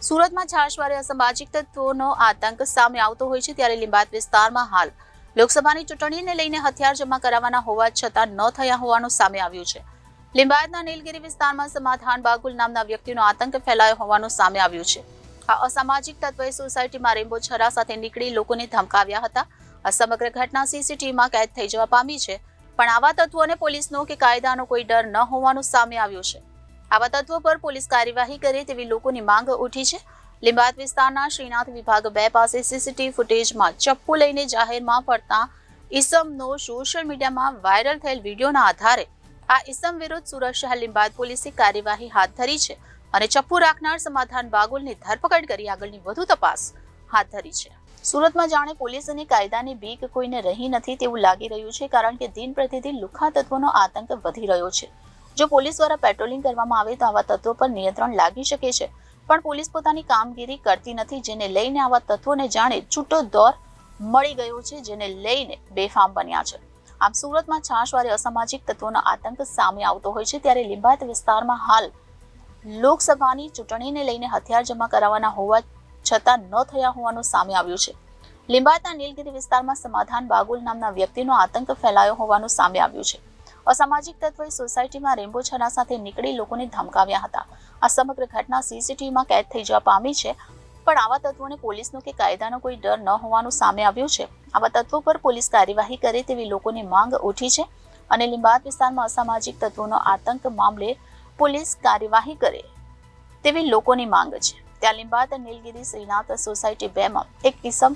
સુરતમાં છાશવારે અસામાજિક તત્વોનો આતંક સામે આવતો હોય છે ત્યારે લીંબાયત વિસ્તારમાં હાલ લોકસભાની ચૂંટણીને લઈને હથિયાર જમા કરાવવાના હોવા છતાં ન થયા હોવાનું સામે આવ્યું છે. લીંબાયતના નીલગિરી વિસ્તારમાં સમાધાન બાગુલ નામના વ્યક્તિનો આતંક ફેલાયો હોવાનું સામે આવ્યું છે. આ અસામાજિક તત્વોએ સોસાયટીમાં રેમ્બો છરા સાથે નીકળી લોકોને ધમકાવ્યા હતા. આ સમગ્ર ઘટના સીસીટીવીમાં કેદ થઈ જવા પામી છે, પણ આવા તત્વોને પોલીસનો કે કાયદાનો કોઈ ડર ન હોવાનું સામે આવ્યું છે. આવા તત્વો પર પોલીસ કાર્યવાહી કરે તેવી લોકોની માંગ ઉઠી છે. લીંબાયત વિસ્તારના શ્રીનાથ વિભાગ 2 પાસે સીસીટીવી ફૂટેજમાં ચપ્પુ લઈને જાહેરમાં ફરતા ઈસમનો સોશિયલ મીડિયામાં વાયરલ થયેલ વિડીયોના આધારે આ ઈસમ વિરુદ્ધ સુરત શહેર લીંબાયત પોલીસે કાર્યવાહી હાથ ધરી છે અને ચપ્પુ રાખનાર સમાધાન બાગુલની ધરપકડ કરી આગળની વધુ તપાસ હાથ ધરી છે. સુરતમાં જાણે પોલીસ અને કાયદાની બીક કોઈને રહી નથી તેવું લાગી રહ્યું છે, કારણ કે દિન પ્રતિદિન લુખ્ખા તત્વોનો આતંક વધી રહ્યો છે. જો પોલીસ દ્વારા પેટ્રોલિંગ કરવામાં આવે તો આવા તત્વો પર નિયંત્રણ લાગી શકે છે, પણ પોલીસ પોતાની કામગીરી કરતી નથી, જેને લઈને આવા તત્વોને જાણે છૂટો દોર મળી ગયો છે, જેને લઈને બેફામ બન્યા છે. આમ સુરતમાં છાશવારે અસામાજિક તત્વોનો આતંક સામે આવતો હોય છે ત્યારે લીંબાયત વિસ્તારમાં હાલ લોકસભાની ચૂંટણીને લઈને હથિયાર જમા કરાવવાના હોવા છતાં ન થયા હોવાનું સામે આવ્યું છે. લીંબાયતના નીલગિરી વિસ્તારમાં સમાધાન બાગુલ નામના વ્યક્તિનો આતંક ફેલાયો હોવાનું સામે આવ્યું છે. અસામાજિક તત્વોએ સોસાયટીમાં રેમ્બો છરા સાથે નીકળી લોકોને ધમકાવ્યા હતા. આ સમગ્ર ઘટના સીસીટીવીમાં કેદ થઈ જવા પામી છે, પણ આવા તત્વોને પોલીસનો કે કાયદાનો કોઈ ડર ન હોવાનું સામે આવ્યું છે. આવા તત્વો પર પોલીસ કાર્યવાહી કરે તેવી લોકોની માંગ ઉઠી છે અને લીંબાયત વિસ્તારમાં અસામાજિક તત્વોનો આતંક મામલે પોલીસ કાર્યવાહી કરે તેવી લોકોની માંગ છે. ત્યાં લીંબાયત નીલગિરી શ્રીનાથ સોસાયટી 2માં એક કિસમ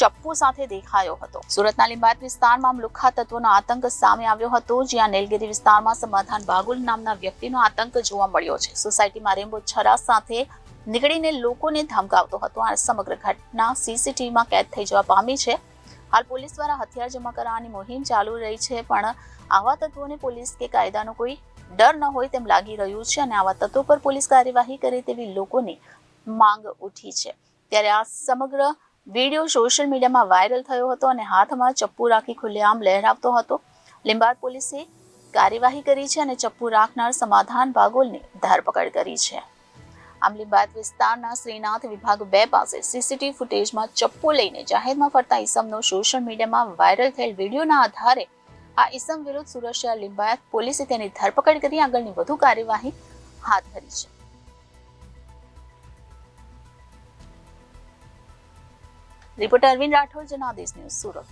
ચપ્પુ સાથે દેખાયો હતો. સુરતના લીંબાયત વિસ્તારમાં લુખ્ખા તત્વોનો આતંક સામે આવ્યો હતો, જ્યાં નીલગિરી વિસ્તારમાં સમાધાન બાગુલ નામના વ્યક્તિનો આતંક જોવા મળ્યો છે. સોસાયટીમાં રેમ્બો છરા સાથે નીકળીને લોકોને ધમકાવતો હતો. આ સમગ્ર ઘટના સીસીટીવીમાં કેદ થઈ જવા પામી છે. હાલ પોલીસ દ્વારા હથિયાર જમા કરાવવાની મુહિમ ચાલુ રહી છે, પણ આવા તત્વોને પોલીસ કે કાયદાનો કોઈ ડર ન હોય તેમ લાગી રહ્યું છે અને આવા તત્વો પર પોલીસ કાર્યવાહી કરે તેવી લોકોની માંગ ઉઠી છે. ત્યારે આ સમગ્ર વિડીયો સોશિયલ મીડિયામાં વાયરલ થયો હતો અને હાથમાં ચપ્પુ રાખી ખુલ્લેઆમ લહેરાવતો હતો. લીંબાયત પોલીસે કાર્યવાહી કરી છે અને ચપ્પુ રાખનાર સમાધાન બાગુલની ધરપકડ કરી છે. આમ લીંબાયત વિસ્તારના શ્રીનાથ વિભાગ 2 પાસે સીસીટીવી ફૂટેજમાં ચપ્પુ લઈને જાહેરમાં ફરતા ઈસમનો સોશિયલ મીડિયામાં વાયરલ થયેલ વિડીયોના આધારે આ ઈસમ વિરુદ્ધ સુરત શહેર લીંબાયત પોલીસે તેની ધરપકડ કરી આગળની વધુ કાર્યવાહી હાથ ધરી છે. Reporter Arvind Rathod, Janadesh news, Surat.